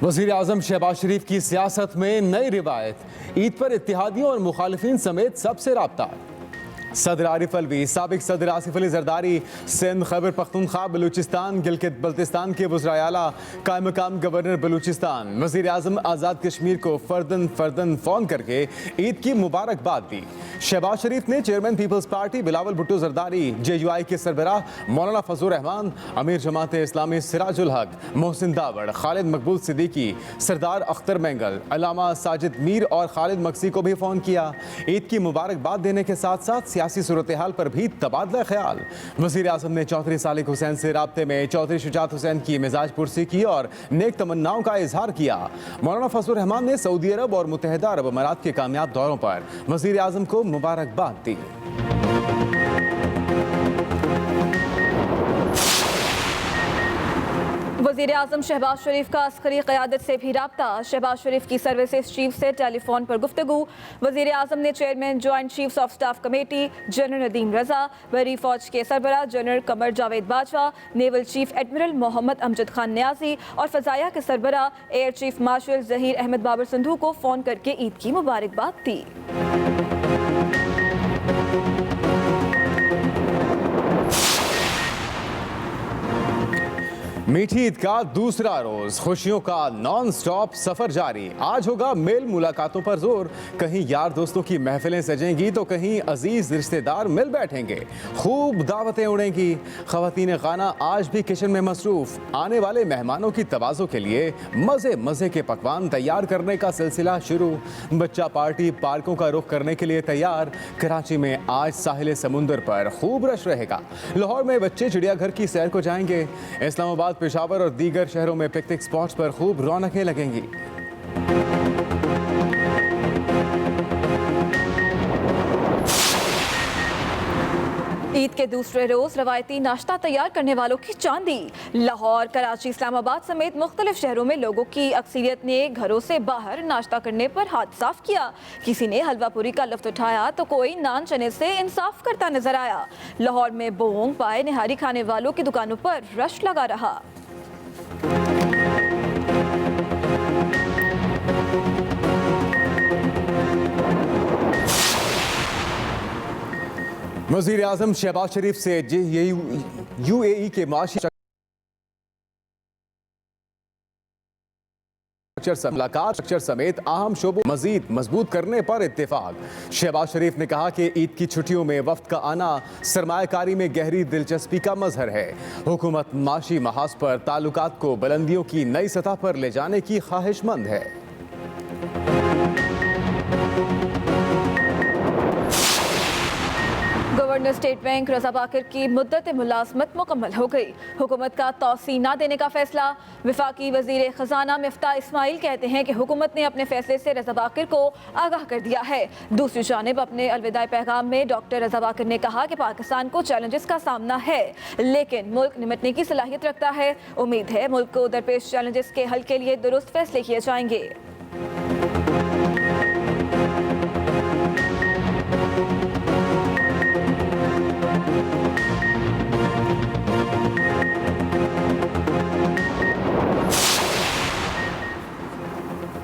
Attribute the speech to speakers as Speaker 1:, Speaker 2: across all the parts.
Speaker 1: वज़ीर आज़म शहबाज शरीफ की सियासत में नई रिवायत, ईद पर इत्तेहादियों और मुखालिफिन समेत सबसे राब्ता। सदर आरिफ अलवी, साबिक सदर आसिफ अली जरदारी, सिंध, खैबर पख्तूनख्वा, बलूचिस्तान, गिलगित बल्तिस्तान के वज़राए आला, कायम मकाम गवर्नर बलूचिस्तान वज़ीर आज़म आज़ाद कश्मीर को फर्दन फर्दन फ़ोन करके ईद की मुबारकबाद दी। शहबाज शरीफ ने chairman People's party Bilawal Bhutto Zardari, JUI के सरबराह मौलाना फजलुर रहमान, अमीर जमात इस्लामी सिराजुल हक, मोहसिन दावड़, खालिद मकबूल सिद्दीकी, सरदार अख्तर मैंगल, अल्लामा साजिद मीर और खालिद मक्सी को भी फ़ोन किया। ईद की मुबारकबाद देने के साथ साथ सियासी सूरत हाल पर भी तबादला ख्याल। वज़ीर आज़म ने चौधरी सालिक हुसैन से राब्ते में चौधरी शुजात हुसैन की मिजाज पुरसी की और नेक तमन्नाओं का इजहार किया। मौलाना फजलुर रहमान ने सऊदी अरब और मुत्तहिदा अरब अमारात के कामयाब दौरों पर वज़ीर आज़म को मुबारकबाद दी।
Speaker 2: वज़ीर आज़म शहबाज शरीफ का अस्करी क़यादत से भी राब्ता। शहबाज शरीफ की सर्विसेज चीफ से टेलीफोन पर गुफ्तगू। वज़ीर आज़म ने chairman joint chiefs of staff committee general Nadeem Raza, बहरी फ़ौज के सरबराह general Qamar Javed Bajwa, naval chief admiral Mohammad Amjad Khan Niazi और फ़ज़ाया के सरबराह air chief marshal Zaheer Ahmed Babar Sidhu को फ़ोन करके ईद की मुबारकबाद दी।
Speaker 1: मीठी ईद का दूसरा रोज, खुशियों का नॉन स्टॉप सफर जारी। आज होगा मेल मुलाकातों पर जोर। कहीं यार दोस्तों की महफिलें सजेंगी तो कहीं अजीज रिश्तेदार मिल बैठेंगे। खूब दावतें उड़ेंगी। खवातीन खाना आज भी किचन में मसरूफ। आने वाले मेहमानों की तवाज़ो के लिए मजे मजे के पकवान तैयार करने का सिलसिला शुरू। बच्चा पार्टी पार्कों का रुख करने के लिए तैयार। कराची में आज साहिल समुंदर पर खूब रश रहेगा। लाहौर में बच्चे चिड़ियाघर की सैर को जाएंगे। इस्लामाबाद, पेशावर और दीगर शहरों में पिकनिक स्पॉट्स पर खूब रौनकें लगेंगी।
Speaker 2: ईद के दूसरे रोज रवायती नाश्ता तैयार करने वालों की चांदी। लाहौर, कराची, इस्लामाबाद समेत मुख्तलिफ शहरों में लोगों की अक्सरियत ने घरों से बाहर नाश्ता करने पर हाथ साफ किया। किसी ने हलवा पूरी का लुत्फ उठाया तो कोई नान चने से इंसाफ करता नजर आया। लाहौर में बोंग पाए निहारी खाने वालों की दुकानों पर रश लगा रहा।
Speaker 1: वज़ीर आज़म शहबाज शरीफ से UAE के माशी स्ट्रक्चर समेत अहम शोबों मजीद मजबूत करने पर इत्तेफाक। शहबाज शरीफ ने कहा कि ईद की छुट्टियों में वफ्द का आना सरमायाकारी में गहरी दिलचस्पी का मजहर है। हुकूमत माशी महाज पर ताल्लुकात को बुलंदियों की नई सतह पर ले जाने की ख्वाहिशमंद है।
Speaker 2: गवर्नर स्टेट बैंक रजा बाकर की मुद्दत मुलाजमत मुकम्मल हो गई। हुकूमत का तौसी न देने का फैसला। वफाकी वजीर खजाना मिफ्ता इस्माइल कहते हैं कि हुकूमत ने अपने फैसले से रजा बाकर को आगाह कर दिया है। दूसरी जानिब अपने अलविदाई पैगाम में डॉक्टर रजा बाकर ने कहा कि पाकिस्तान को चैलेंजेस का सामना है, लेकिन मुल्क निपटने की सलाहियत रखता है। उम्मीद है मुल्क को दरपेश चैलेंजेस के हल के लिए दुरुस्त फैसले किए जाएंगे।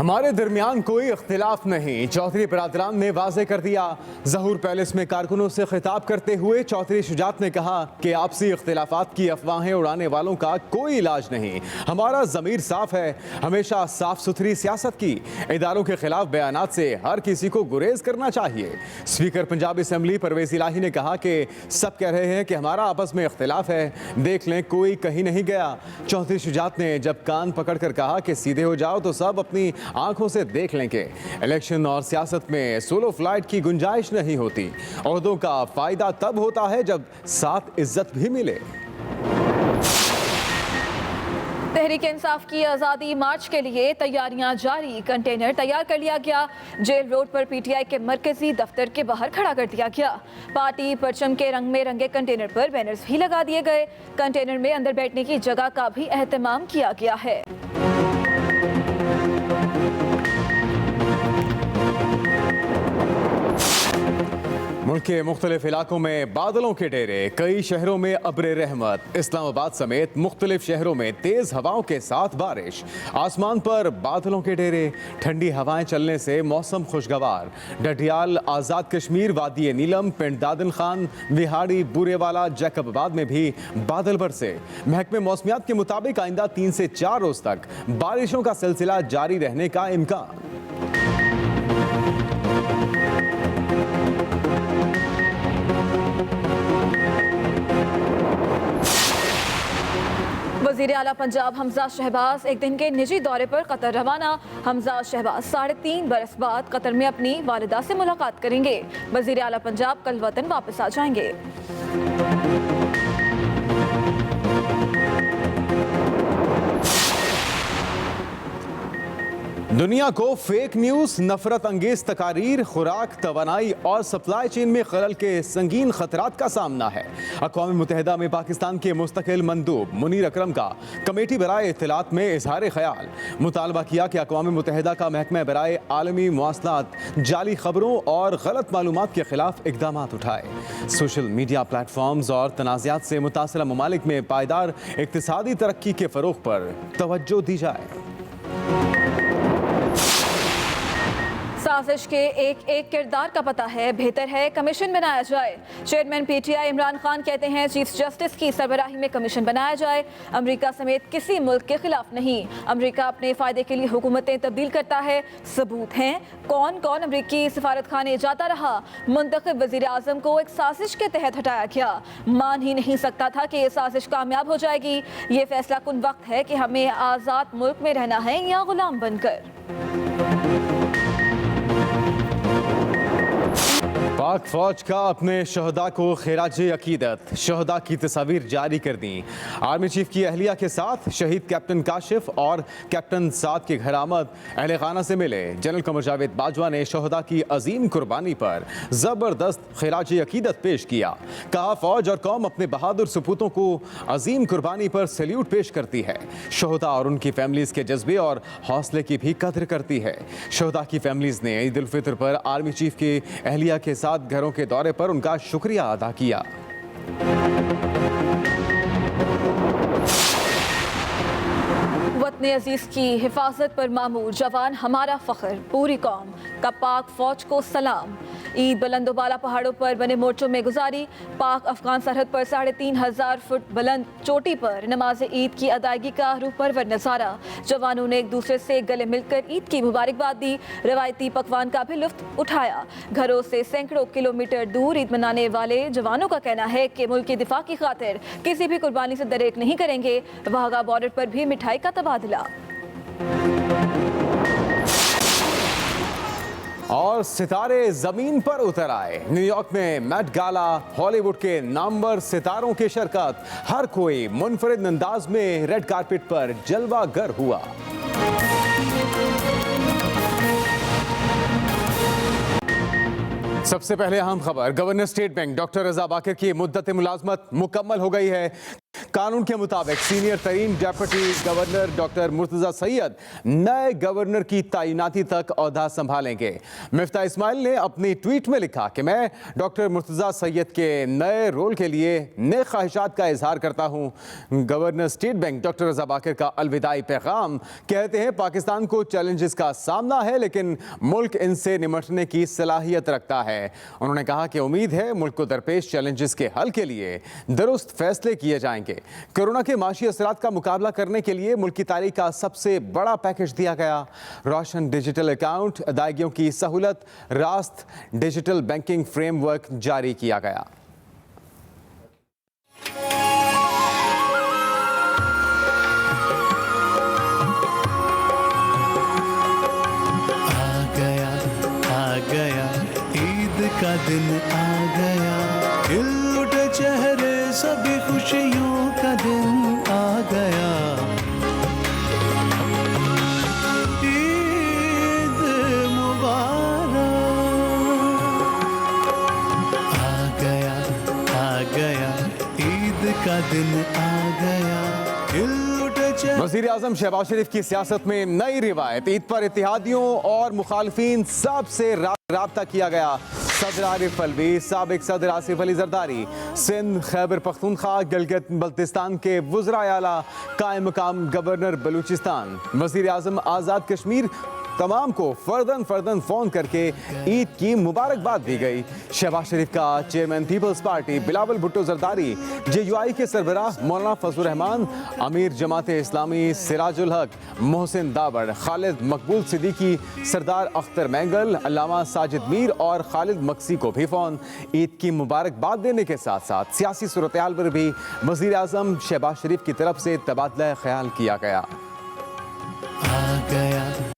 Speaker 1: हमारे दरमियान कोई इख्तिलाफ नहीं, चौधरी बरादरान ने वाजे कर दिया। ज़हूर पैलेस में कारकुनों से खिताब करते हुए चौधरी शुजात ने कहा कि आपसी इख्तिलाफात की अफवाहें उड़ाने वालों का कोई इलाज नहीं। हमारा ज़मीर साफ है, हमेशा साफ सुथरी सियासत की। इदारों के खिलाफ बयानात से हर किसी को गुरेज करना चाहिए। स्पीकर पंजाब असम्बली परवेज़ इलाही ने कहा कि सब कह रहे हैं कि हमारा आपस में इख्तिलाफ है, देख लें कोई कहीं नहीं गया। चौधरी शुजात ने जब कान पकड़ कर कहा कि सीधे हो जाओ तो सब अपनी आंखों से देख लें कि इलेक्शन और सियासत में सोलो फ्लाइट की गुंजाइश नहीं होती। ओहदों का फायदा तब होता है जब साथ इज्जत भी मिले।
Speaker 2: तहरीक इंसाफ की आज़ादी मार्च के लिए तैयारियां जारी। कंटेनर तैयार कर लिया गया। जेल रोड पर PTI के मरकजी दफ्तर के बाहर खड़ा कर दिया गया। पार्टी परचम के रंग में रंगे कंटेनर पर बैनर्स भी लगा दिए गए। कंटेनर में अंदर बैठने की जगह का भी एहतमाम किया गया है।
Speaker 1: मुल्क के मुख्तलिफ इलाकों में बादलों के डेरे, कई शहरों में अब्रे रहमत। इस्लामाबाद समेत मुख्तलिफ शहरों में तेज हवाओं के साथ बारिश। आसमान पर बादलों के डेरे, ठंडी हवाएं चलने से मौसम खुशगवार। डडियाल, आज़ाद कश्मीर, वादी नीलम, पिंड दादन खान, विहाड़ी, बुरेवाला, जैकबाबाद में भी बादल बरसे। महकमे मौसमियात के मुताबिक आइंदा 3 से 4 रोज तक बारिशों का सिलसिला जारी रहने का इम्कान।
Speaker 2: वज़ीर आला पंजाब हमजा शहबाज एक दिन के निजी दौरे पर कतर रवाना। हमजा शहबाज 3.5 बरस बाद कतर में अपनी वालिदा से मुलाकात करेंगे। वज़ीर आला पंजाब कल वतन वापस आ जाएंगे।
Speaker 1: दुनिया को फेक न्यूज, नफरत अंगेज तकारीर, खुराक, तवानाई और सप्लाई चेन में खलल के संगीन खतरात का सामना है। अक़वाम मुत्तहिदा में पाकिस्तान के मुस्तकिल मंदूब मुनीर अकरम का कमेटी बराए इत्तलात में इजहार ख्याल। मुतालबा किया कि अक़वाम मुत्तहिदा का महकमा बराए आलमी मवासलात जाली खबरों और गलत मालूमात के खिलाफ इक़दाम उठाए। सोशल मीडिया प्लेटफॉर्म्स और तनाज़ात से मुतासिर ममालिक में पायदार इक़्तिसादी तरक्की के फ़रोग़ पर तवज्जो दी जाए।
Speaker 2: साजिश के एक किरदार का पता है, बेहतर है कमीशन बनाया जाए। चेयरमैन PTI इमरान खान कहते हैं चीफ जस्टिस की सरबराही में कमीशन बनाया जाए। अमेरिका समेत किसी मुल्क के खिलाफ नहीं। अमेरिका अपने फ़ायदे के लिए हुकूमतें तब्दील करता है। सबूत हैं, कौन कौन अमेरिकी सफारत खाने जाता रहा। मुंतखब वज़ीर आज़म को एक साजिश के तहत हटाया गया। मान ही नहीं सकता था कि ये साजिश कामयाब हो जाएगी। ये फैसला कुन वक्त है कि हमें आज़ाद मुल्क में रहना है या गुलाम बनकर।
Speaker 1: पाक फौज का अपने शहदा को खिराज अकीदत, शहदा की तस्वीर जारी कर दी। आर्मी चीफ की अहलिया के साथ शहीद कैप्टन काशिफ और कैप्टन साद के घर आमद अहले खाना से मिले। जनरल कमर जावेद बाजवा ने शहदा की अजीम कुर्बानी पर जबरदस्त खिराज अकीदत पेश किया। कहा फौज और कौम अपने बहादुर सपूतों को अजीम कुर्बानी पर सैल्यूट पेश करती है। शहदा और उनकी फैमिलीज के जज्बे और हौसले की भी कदर करती है। शहदा की फैमिलीज ने ईद उल फितर पर आर्मी चीफ के अहलिया के साथ घरों के दौरे पर उनका शुक्रिया अदा किया।
Speaker 2: वतन अजीज की हिफाजत पर मामूर जवान हमारा फख्र, पूरी कौम का पाक फौज को सलाम। ईद बुलंदोबाला पहाड़ों पर बने मोर्चों में गुजारी। पाक अफगान सरहद पर 3500 फुट बुलंद चोटी पर नमाज ईद की अदायगी का रूह परवर नज़ारा। जवानों ने एक दूसरे से गले मिलकर ईद की मुबारकबाद दी। रवायती पकवान का भी लुत्फ उठाया। घरों से सैकड़ों किलोमीटर दूर ईद मनाने वाले जवानों का कहना है कि मुल्क की दिफा की खातिर किसी भी कुर्बानी से दरेक नहीं करेंगे। वाघा बॉर्डर पर भी मिठाई का तबादला।
Speaker 1: और सितारे जमीन पर उतर आए। न्यूयॉर्क में मेट गाला, हॉलीवुड के नामवर सितारों की शिरकत। हर कोई मुनफरिद अंदाज में रेड कारपेट पर जलवागर हुआ। सबसे पहले अहम खबर, गवर्नर स्टेट बैंक डॉक्टर रजा बाकर की मुद्दत मुलाजमत मुकम्मल हो गई है। कानून के मुताबिक सीनियर तरीन deputy governor doctor Murtaza Syed नए गवर्नर की तैनाती तक ओहदा संभालेंगे। मिफ्ता इस्माइल ने अपनी ट्वीट में लिखा कि मैं डॉक्टर मुर्तजा सैयद के नए रोल के लिए नए ख्वाहिशात का इजहार करता हूं। गवर्नर स्टेट बैंक डॉक्टर रजा बाकर का अलविदाई पैगाम, कहते हैं पाकिस्तान को चैलेंजेस का सामना है लेकिन मुल्क इनसे निमटने की सलाहियत रखता है। उन्होंने कहा कि उम्मीद है मुल्क को दरपेश चैलेंजेस के हल के लिए दुरुस्त फैसले किए जाएंगे। कोरोना के माशी असरात का मुकाबला करने के लिए मुल्क की तारीख का सबसे बड़ा पैकेज दिया गया। रोशन डिजिटल अकाउंट, अदायगियों की सहूलत, रास्त डिजिटल बैंकिंग फ्रेमवर्क जारी किया गया।
Speaker 3: आ गया ईद का दिन आ गया, खिल उठे चेहरे सभी खुशियों का दिन आ गया। ईद मुबारक। आ गया ईद का दिन आ गया, खिल उठे चेहरे।
Speaker 1: वज़ीर आज़म शहबाज शरीफ की सियासत में नई रिवायत। ईद पर इत्तेहादियों और मुखालिफिन सबसे राब्ता किया गया। सदर आरिफ अलवी, साबिक सदर आसिफ अली जरदारी, सिंध खैबर पख्तूनख्वा गिलगित बल्तिस्तान के वज़रा आला, कायम मकाम गवर्नर बलूचिस्तान, वज़ीर आज़म आज़ाद कश्मीर, तमाम को फर्दन फ़ोन करके ईद की मुबारकबाद दी गई। शहबाज शरीफ का chairman People's party Bilawal Bhutto Zardari, JUI के सरबराह मौलाना फजलुर रहमान, अमीर जमात इस्लामी सिराजुल हक, मोहसिन दावर, खालिद मकबूल सिद्दीकी, सरदार अख्तर मैंगल, अल्लामा साजिद मीर और खालिद मक्सी को भी फ़ोन ईद की मुबारकबाद देने के साथ साथ सियासी सूरत हाल पर भी वज़ीर आज़म शहबाज शरीफ की तरफ से तबादला ख्याल किया गया।